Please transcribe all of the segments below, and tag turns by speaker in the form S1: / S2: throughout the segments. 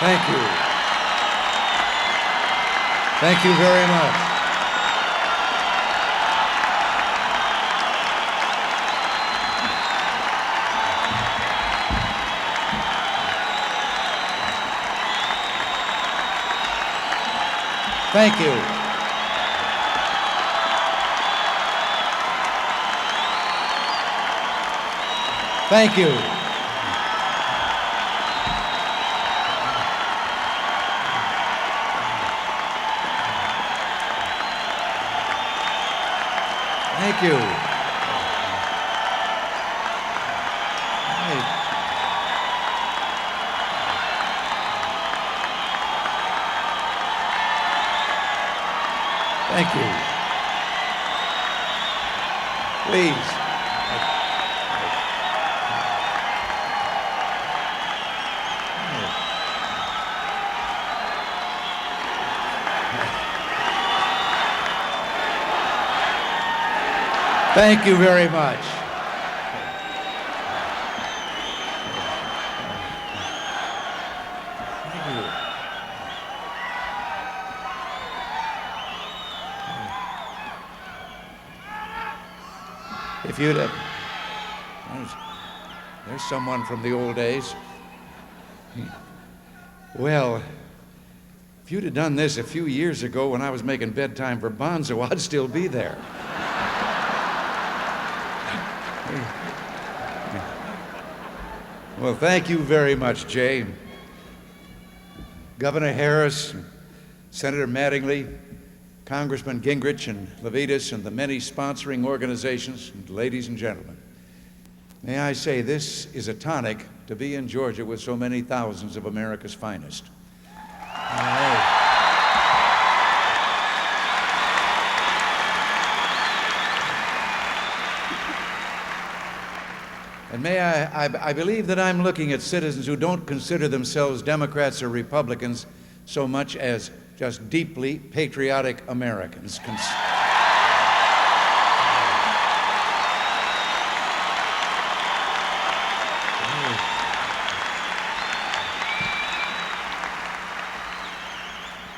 S1: Thank you. Thank you very much. Thank you. Thank you. Thank you. Right. Thank you. Please. Thank you very much. Thank you. If you'd have, there's someone from the old days. Well, if you'd have done this a few years ago when I was making bedtime for Bonzo, I'd still be there. Well, thank you very much, Jay. Governor Harris, Senator Mattingly, Congressman Gingrich and Levitas, and the many sponsoring organizations, and ladies and gentlemen. May I say, this is a tonic to be in Georgia with so many thousands of America's finest. And may I believe that I'm looking at citizens who don't consider themselves Democrats or Republicans so much as just deeply patriotic Americans.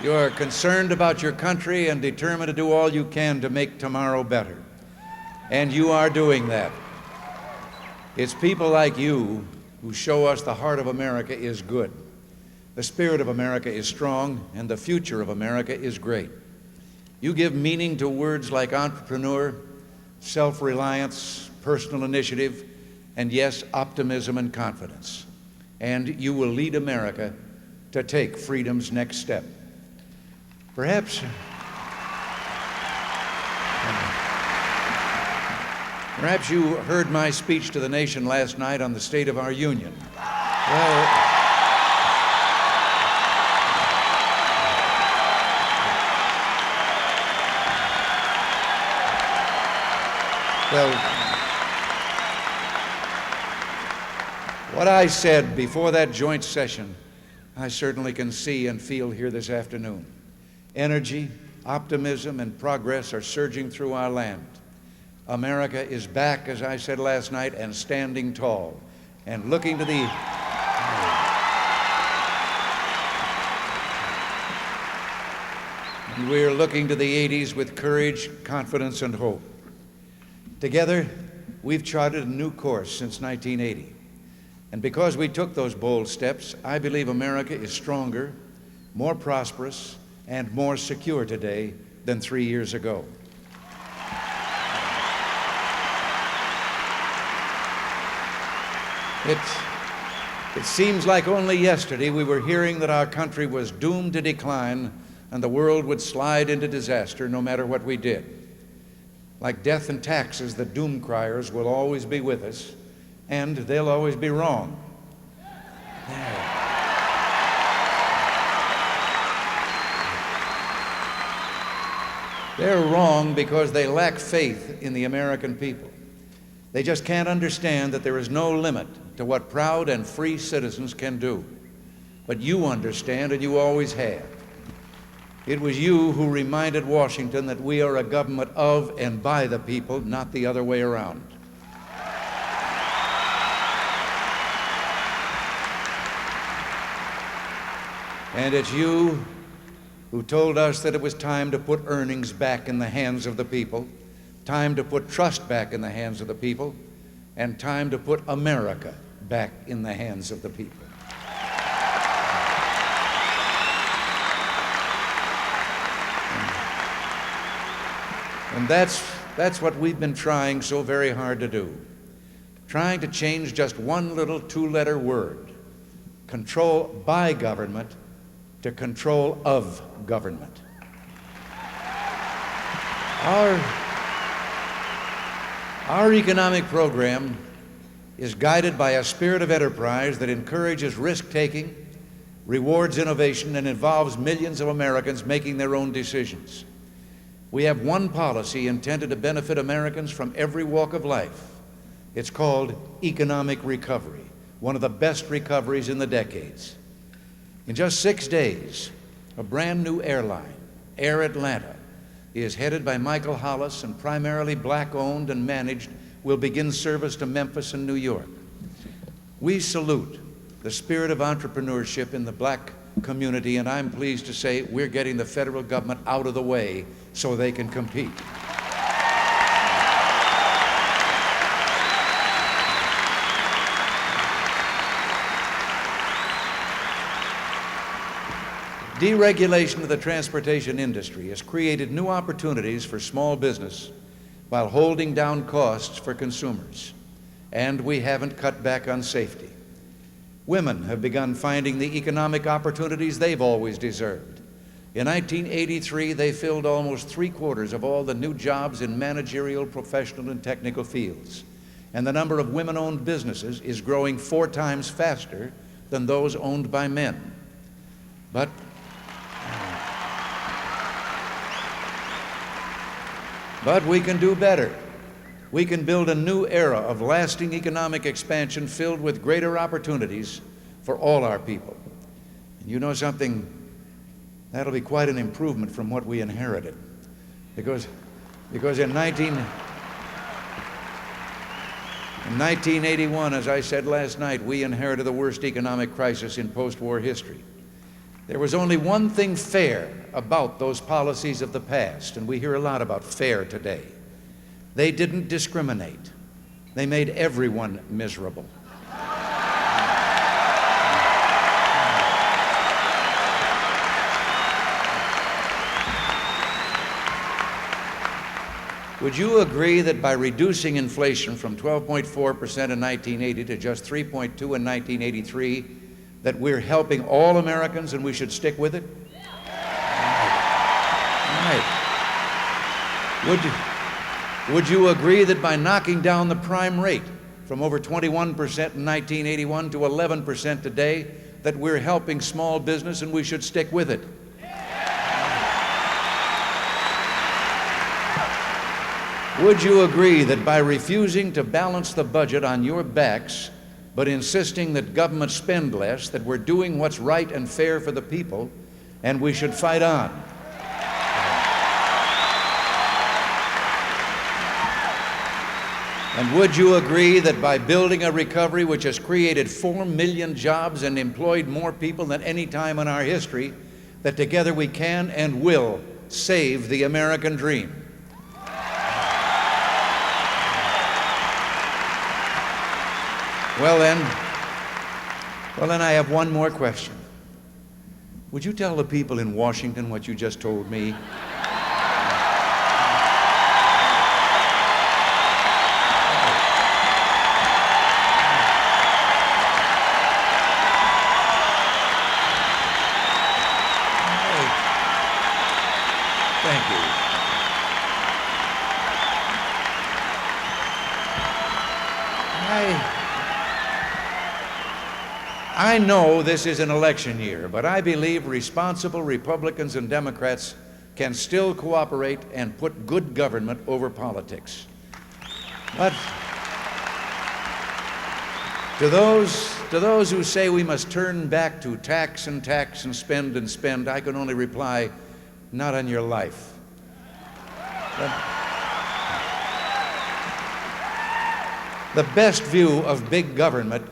S1: You're concerned about your country and determined to do all you can to make tomorrow better. And you are doing that. It's people like you who show us the heart of America is good, the spirit of America is strong, and the future of America is great. You give meaning to words like entrepreneur, self-reliance, personal initiative, and yes, optimism and confidence. And you will lead America to take freedom's next step. Perhaps you heard my speech to the nation last night on the state of our union. Well, what I said before that joint session, I certainly can see and feel here this afternoon. Energy, optimism, and progress are surging through our land. America is back, as I said last night, and standing tall, and looking to the... And we're looking to the 80s with courage, confidence, and hope. Together, we've charted a new course since 1980. And because we took those bold steps, I believe America is stronger, more prosperous, and more secure today than 3 years ago. It seems like only yesterday we were hearing that our country was doomed to decline and the world would slide into disaster no matter what we did. Like death and taxes, the doom criers will always be with us, and they'll always be wrong. They're wrong because they lack faith in the American people. They just can't understand that there is no limit to what proud and free citizens can do. But you understand, and you always have. It was you who reminded Washington that we are a government of and by the people, not the other way around. And it's you who told us that it was time to put earnings back in the hands of the people, time to put trust back in the hands of the people, and time to put America back in the hands of the people. And that's what we've been trying so very hard to do. Trying to change just one little two-letter word, control by government, to control of government. Our economic program is guided by a spirit of enterprise that encourages risk-taking, rewards innovation, and involves millions of Americans making their own decisions. We have one policy intended to benefit Americans from every walk of life. It's called economic recovery, one of the best recoveries in the decades. In just 6 days, a brand new airline, Air Atlanta, is headed by Michael Hollis and primarily black-owned and managed, will begin service to Memphis and New York. We salute the spirit of entrepreneurship in the black community, and I'm pleased to say we're getting the federal government out of the way so they can compete. Deregulation of the transportation industry has created new opportunities for small business while holding down costs for consumers. And we haven't cut back on safety. Women have begun finding the economic opportunities they've always deserved. In 1983, they filled almost 3/4 of all the new jobs in managerial, professional, and technical fields. And the number of women-owned businesses is growing 4 times faster than those owned by men. But we can do better. We can build a new era of lasting economic expansion filled with greater opportunities for all our people. And you know something? That'll be quite an improvement from what we inherited. Because in 1981, as I said last night, we inherited the worst economic crisis in post-war history. There was only one thing fair about those policies of the past, and we hear a lot about fair today. They didn't discriminate. They made everyone miserable. Would you agree that by reducing inflation from 12.4% in 1980 to just 3.2% in 1983, that we're helping all Americans and we should stick with it? Right. Would you agree that by knocking down the prime rate from over 21% in 1981 to 11% today, that we're helping small business and we should stick with it? Would you agree that by refusing to balance the budget on your backs, but insisting that government spend less, that we're doing what's right and fair for the people, and we should fight on? And would you agree that by building a recovery which has created 4 million jobs and employed more people than any time in our history, that together we can and will save the American dream? Well then, I have one more question. Would you tell the people in Washington what you just told me? Thank you. I know this is an election year, but I believe responsible Republicans and Democrats can still cooperate and put good government over politics. But to those who say we must turn back to tax and spend, I can only reply, not on your life. The best view of big government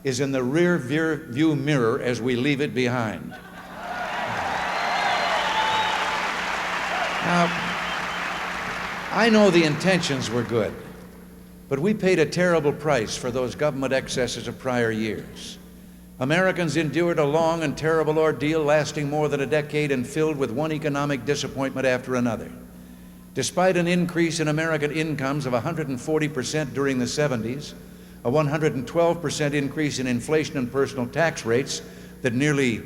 S1: is in the rear view mirror as we leave it behind. Now, I know the intentions were good, but we paid a terrible price for those government excesses of prior years. Americans endured a long and terrible ordeal lasting more than a decade and filled with one economic disappointment after another. Despite an increase in American incomes of 140% during the 70s, a 112% increase in inflation and personal tax rates that nearly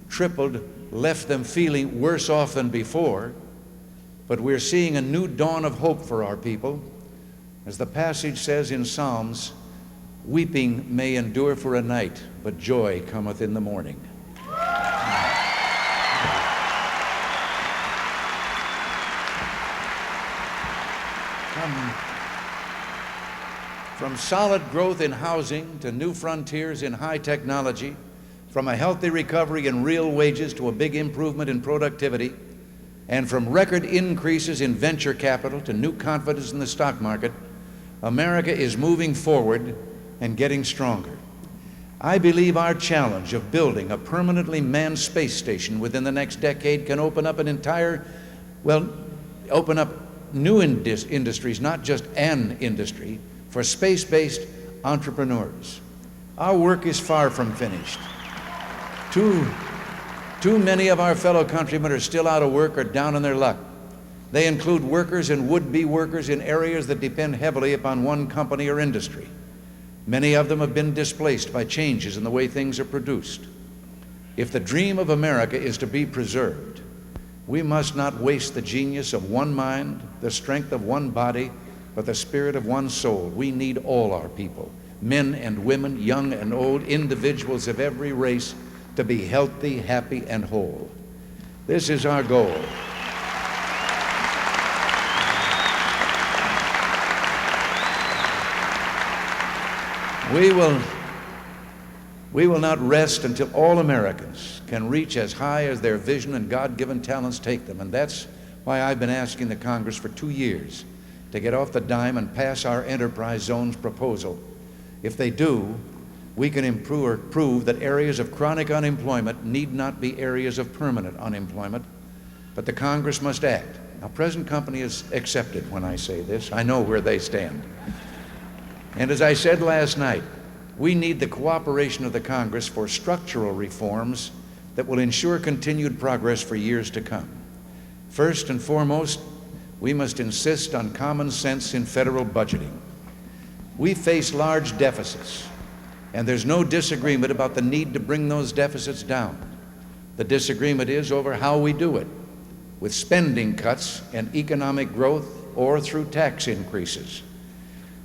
S1: tripled left them feeling worse off than before, but we're seeing a new dawn of hope for our people. As the passage says in Psalms, weeping may endure for a night, but joy cometh in the morning. From solid growth in housing to new frontiers in high technology, from a healthy recovery in real wages to a big improvement in productivity, and from record increases in venture capital to new confidence in the stock market, America is moving forward and getting stronger. I believe our challenge of building a permanently manned space station within the next decade can open up open up new industries, not just an industry, for space-based entrepreneurs. Our work is far from finished. Too many of our fellow countrymen are still out of work or down on their luck. They include workers and would-be workers in areas that depend heavily upon one company or industry. Many of them have been displaced by changes in the way things are produced. If the dream of America is to be preserved, we must not waste the genius of one mind, the strength of one body, but the spirit of one soul. We need all our people, men and women, young and old, individuals of every race, to be healthy, happy, and whole. This is our goal. We will not rest until all Americans can reach as high as their vision and God-given talents take them. And that's why I've been asking the Congress for 2 years to get off the dime and pass our enterprise zones proposal. If they do, we can prove that areas of chronic unemployment need not be areas of permanent unemployment, but the Congress must act. Now, present company is accepted when I say this. I know where they stand. And as I said last night, we need the cooperation of the Congress for structural reforms that will ensure continued progress for years to come. First and foremost, we must insist on common sense in federal budgeting. We face large deficits, and there's no disagreement about the need to bring those deficits down. The disagreement is over how we do it, with spending cuts and economic growth or through tax increases.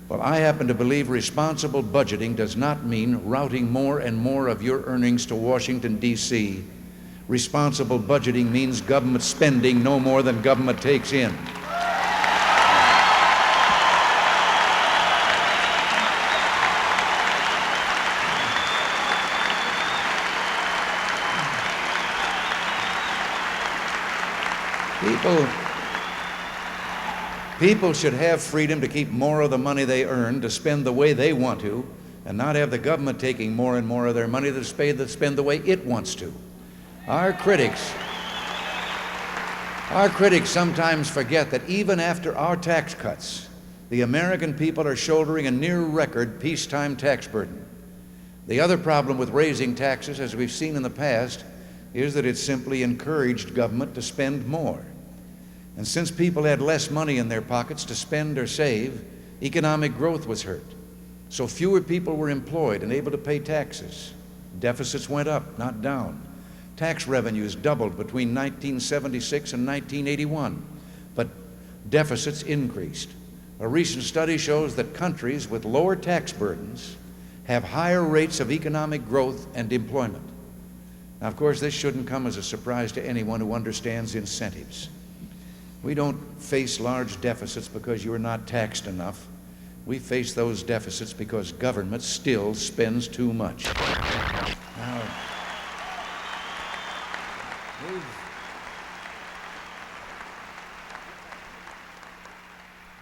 S1: Well, I happen to believe responsible budgeting does not mean routing more and more of your earnings to Washington, D.C. Responsible budgeting means government spending no more than government takes in. People should have freedom to keep more of the money they earn to spend the way they want to, and not have the government taking more and more of their money to spend the way it wants to. Our critics sometimes forget that even after our tax cuts, the American people are shouldering a near-record peacetime tax burden. The other problem with raising taxes, as we've seen in the past, is that it simply encouraged government to spend more. And since people had less money in their pockets to spend or save, economic growth was hurt. So fewer people were employed and able to pay taxes. Deficits went up, not down. Tax revenues doubled between 1976 and 1981, but deficits increased. A recent study shows that countries with lower tax burdens have higher rates of economic growth and employment. Now, of course, this shouldn't come as a surprise to anyone who understands incentives. We don't face large deficits because you are not taxed enough. We face those deficits because government still spends too much. Now,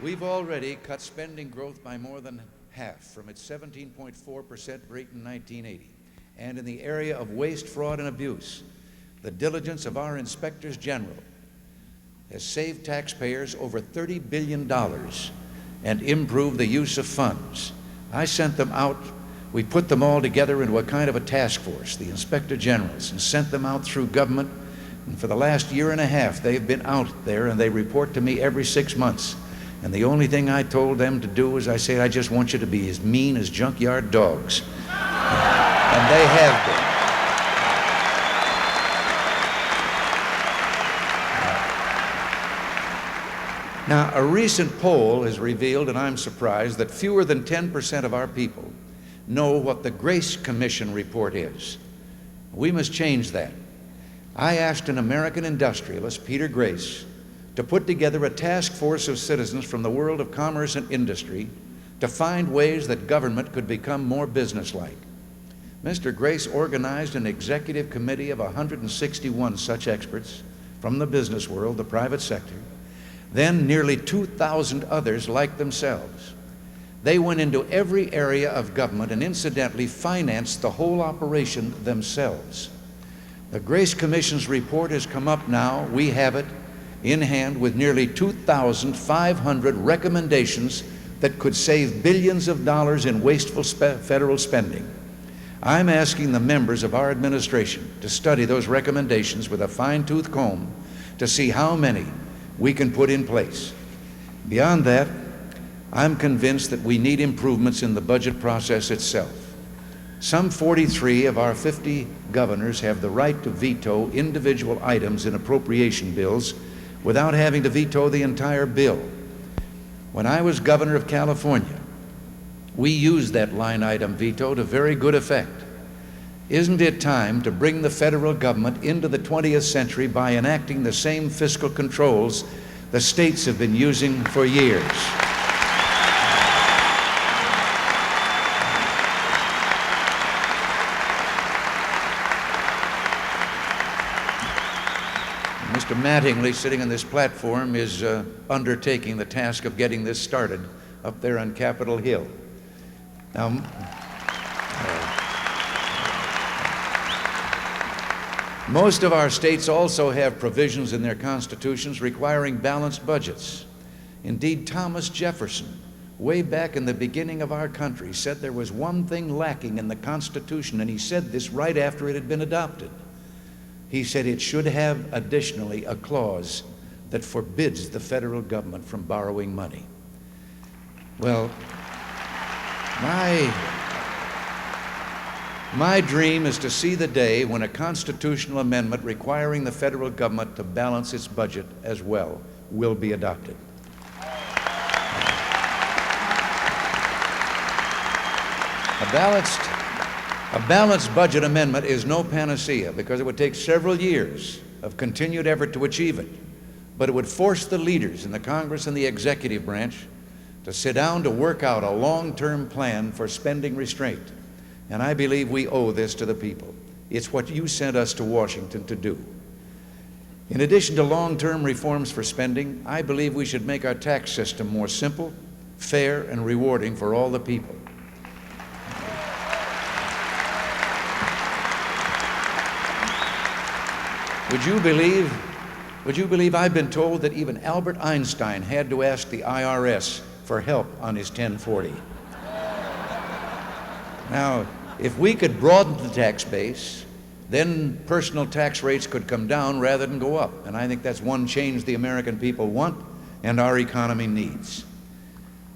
S1: we've already cut spending growth by more than half, from its 17.4% rate in 1980. And in the area of waste, fraud, and abuse, the diligence of our inspectors general has saved taxpayers over $30 billion and improved the use of funds. I sent them out. We put them all together into a kind of a task force, the Inspector Generals, and sent them out through government. And for the last year and a half, they've been out there, and they report to me every 6 months. And the only thing I told them to do is I said, I just want you to be as mean as junkyard dogs. And they have been. Now, a recent poll has revealed, and I'm surprised, that fewer than 10% of our people know what the Grace Commission report is. We must change that. I asked an American industrialist, Peter Grace, to put together a task force of citizens from the world of commerce and industry to find ways that government could become more businesslike. Mr. Grace organized an executive committee of 161 such experts from the business world, the private sector, then nearly 2,000 others like themselves. They went into every area of government and incidentally financed the whole operation themselves. The Grace Commission's report has come up now. We have it in hand with nearly 2,500 recommendations that could save billions of dollars in wasteful federal spending. I'm asking the members of our administration to study those recommendations with a fine-tooth comb to see how many we can put in place. Beyond that, I'm convinced that we need improvements in the budget process itself. Some 43 of our 50 governors have the right to veto individual items in appropriation bills without having to veto the entire bill. When I was governor of California, we used that line item veto to very good effect. Isn't it time to bring the federal government into the 20th century by enacting the same fiscal controls the states have been using for years? Mr. Mattingly, sitting on this platform, is undertaking the task of getting this started up there on Capitol Hill. Now, most of our states also have provisions in their constitutions requiring balanced budgets. Indeed, Thomas Jefferson, way back in the beginning of our country, said there was one thing lacking in the Constitution, and he said this right after it had been adopted. He said it should have additionally a clause that forbids the federal government from borrowing money. Well, my dream is to see the day when a constitutional amendment requiring the federal government to balance its budget as well will be adopted. A balanced budget amendment is no panacea because it would take several years of continued effort to achieve it, but it would force the leaders in the Congress and the executive branch to sit down to work out a long-term plan for spending restraint. And I believe we owe this to the people. It's what you sent us to Washington to do. In addition to long-term reforms for spending, I believe we should make our tax system more simple, fair, and rewarding for all the people. Would you believe I've been told that even Albert Einstein had to ask the IRS for help on his 1040? Now, if we could broaden the tax base, then personal tax rates could come down rather than go up. And I think that's one change the American people want and our economy needs.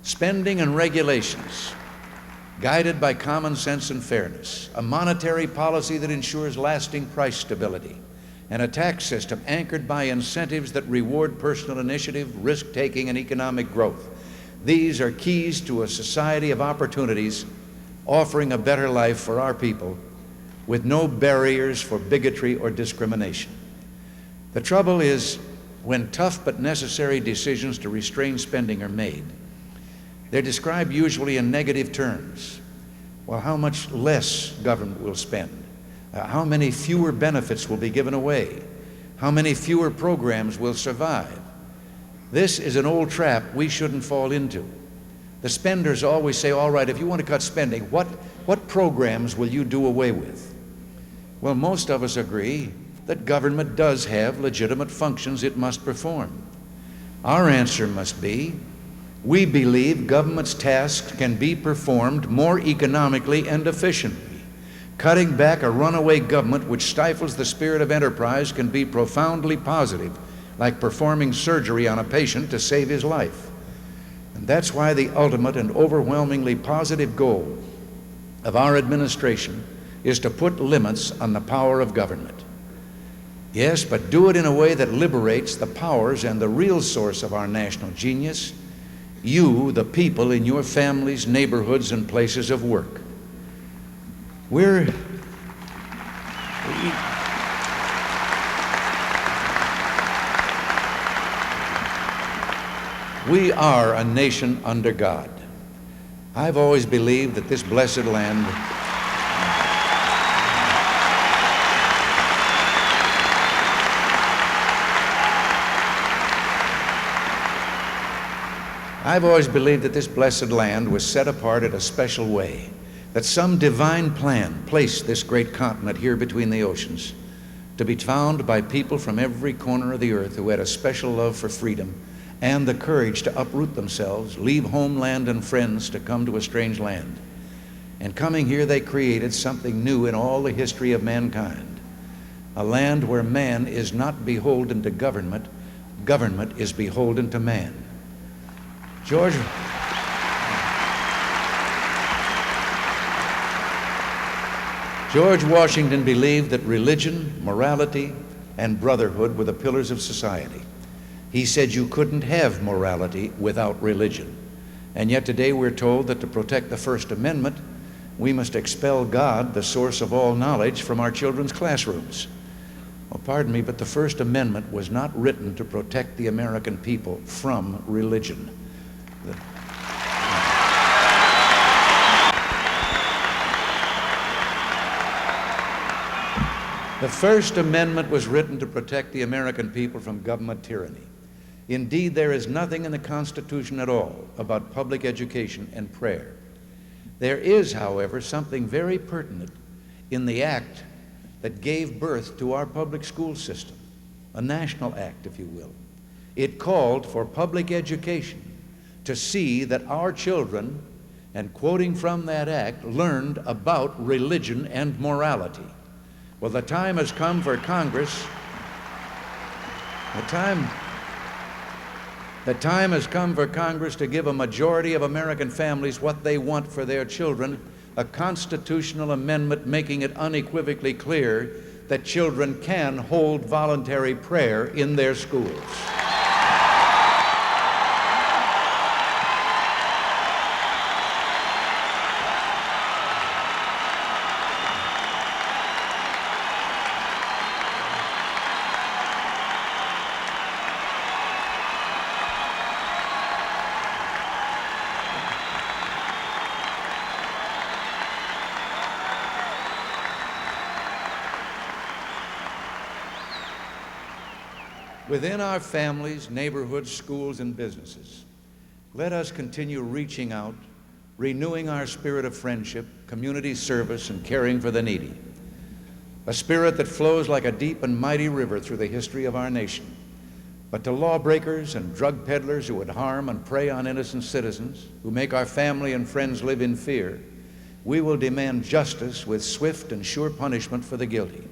S1: Spending and regulations, guided by common sense and fairness, a monetary policy that ensures lasting price stability, and a tax system anchored by incentives that reward personal initiative, risk-taking, and economic growth. These are keys to a society of opportunities offering a better life for our people with no barriers for bigotry or discrimination. The trouble is, when tough but necessary decisions to restrain spending are made, they're described usually in negative terms. Well, how much less government will spend? How many fewer benefits will be given away? How many fewer programs will survive? This is an old trap we shouldn't fall into. The spenders always say, all right, if you want to cut spending, what programs will you do away with? Well, most of us agree that government does have legitimate functions it must perform. Our answer must be, we believe government's tasks can be performed more economically and efficiently. Cutting back a runaway government which stifles the spirit of enterprise can be profoundly positive, like performing surgery on a patient to save his life. And that's why the ultimate and overwhelmingly positive goal of our administration is to put limits on the power of government. Yes, but do it in a way that liberates the powers and the real source of our national genius, you, the people in your families, neighborhoods, and places of work. We are a nation under God. I've always believed that this blessed land was set apart in a special way, that some divine plan placed this great continent here between the oceans to be found by people from every corner of the earth who had a special love for freedom and the courage to uproot themselves, leave homeland and friends to come to a strange land. And coming here, they created something new in all the history of mankind, a land where man is not beholden to government, government is beholden to man. George Washington believed that religion, morality, and brotherhood were the pillars of society. He said you couldn't have morality without religion. And yet today we're told that to protect the First Amendment, we must expel God, the source of all knowledge, from our children's classrooms. Well, pardon me, but the First Amendment was not written to protect the American people from religion. The First Amendment was written to protect the American people from government tyranny. Indeed, there is nothing in the Constitution at all about public education and prayer. There is, however, something very pertinent in the act that gave birth to our public school system, a national act, if you will. It called for public education to see that our children, and quoting from that act, learned about religion and morality. Well, the time has come for Congress, the time has come for Congress to give a majority of American families what they want for their children, a constitutional amendment making it unequivocally clear that children can hold voluntary prayer in their schools. Within our families, neighborhoods, schools, and businesses, let us continue reaching out, renewing our spirit of friendship, community service, and caring for the needy. A spirit that flows like a deep and mighty river through the history of our nation. But to lawbreakers and drug peddlers who would harm and prey on innocent citizens, who make our family and friends live in fear, we will demand justice with swift and sure punishment for the guilty.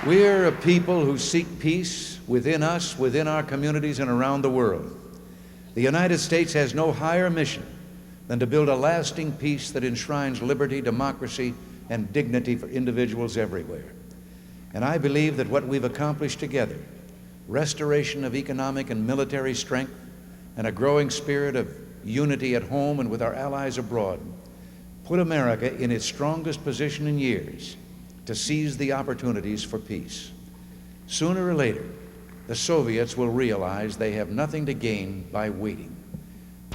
S1: We're a people who seek peace within us, within our communities, and around the world. The United States has no higher mission than to build a lasting peace that enshrines liberty, democracy, and dignity for individuals everywhere. And I believe that what we've accomplished together, restoration of economic and military strength, and a growing spirit of unity at home and with our allies abroad, put America in its strongest position in years to seize the opportunities for peace. Sooner or later, the Soviets will realize they have nothing to gain by waiting.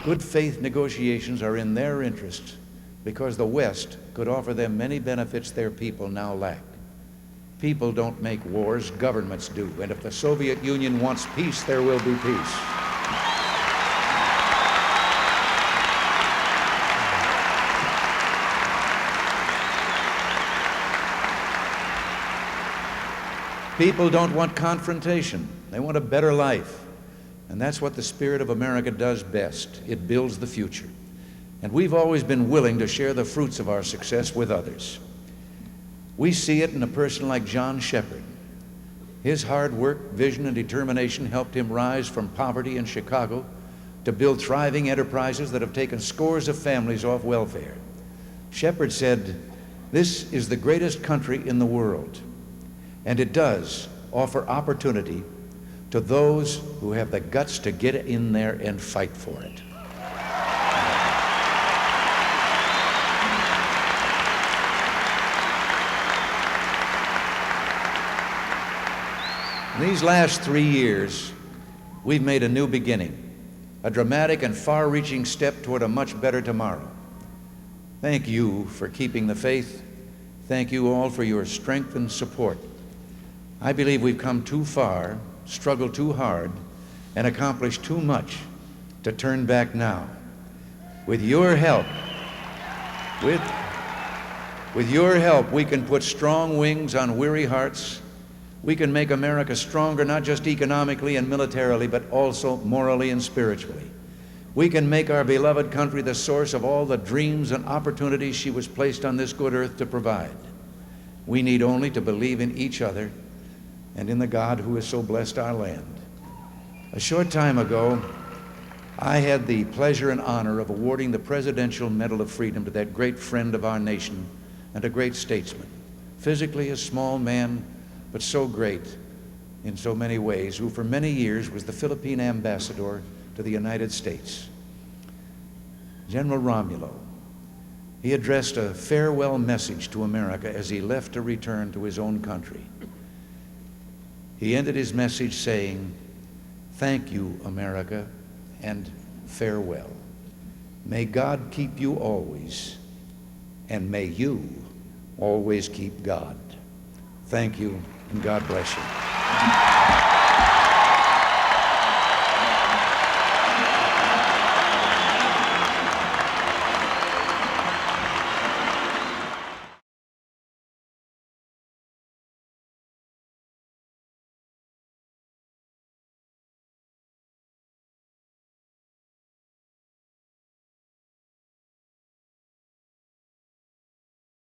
S1: Good faith negotiations are in their interest because the West could offer them many benefits their people now lack. People don't make wars, governments do. And if the Soviet Union wants peace, there will be peace. People don't want confrontation. They want a better life. And that's what the spirit of America does best. It builds the future. And we've always been willing to share the fruits of our success with others. We see it in a person like John Shepard. His hard work, vision, and determination helped him rise from poverty in Chicago to build thriving enterprises that have taken scores of families off welfare. Shepard said, "This is the greatest country in the world, and it does offer opportunity to those who have the guts to get in there and fight for it." In these last 3 years, we've made a new beginning, a dramatic and far-reaching step toward a much better tomorrow. Thank you for keeping the faith. Thank you all for your strength and support. I believe we've come too far, struggled too hard, and accomplished too much to turn back now. With your help, with your help, we can put strong wings on weary hearts. We can make America stronger, not just economically and militarily, but also morally and spiritually. We can make our beloved country the source of all the dreams and opportunities she was placed on this good earth to provide. We need only to believe in each other and in the God who has so blessed our land. A short time ago, I had the pleasure and honor of awarding the Presidential Medal of Freedom to that great friend of our nation and a great statesman, physically a small man, but so great in so many ways, who for many years was the Philippine ambassador to the United States. General Romulo. He addressed a farewell message to America as he left to return to his own country. He ended his message saying, "Thank you, America, and farewell. May God keep you always, and may you always keep God." Thank you, and God bless you.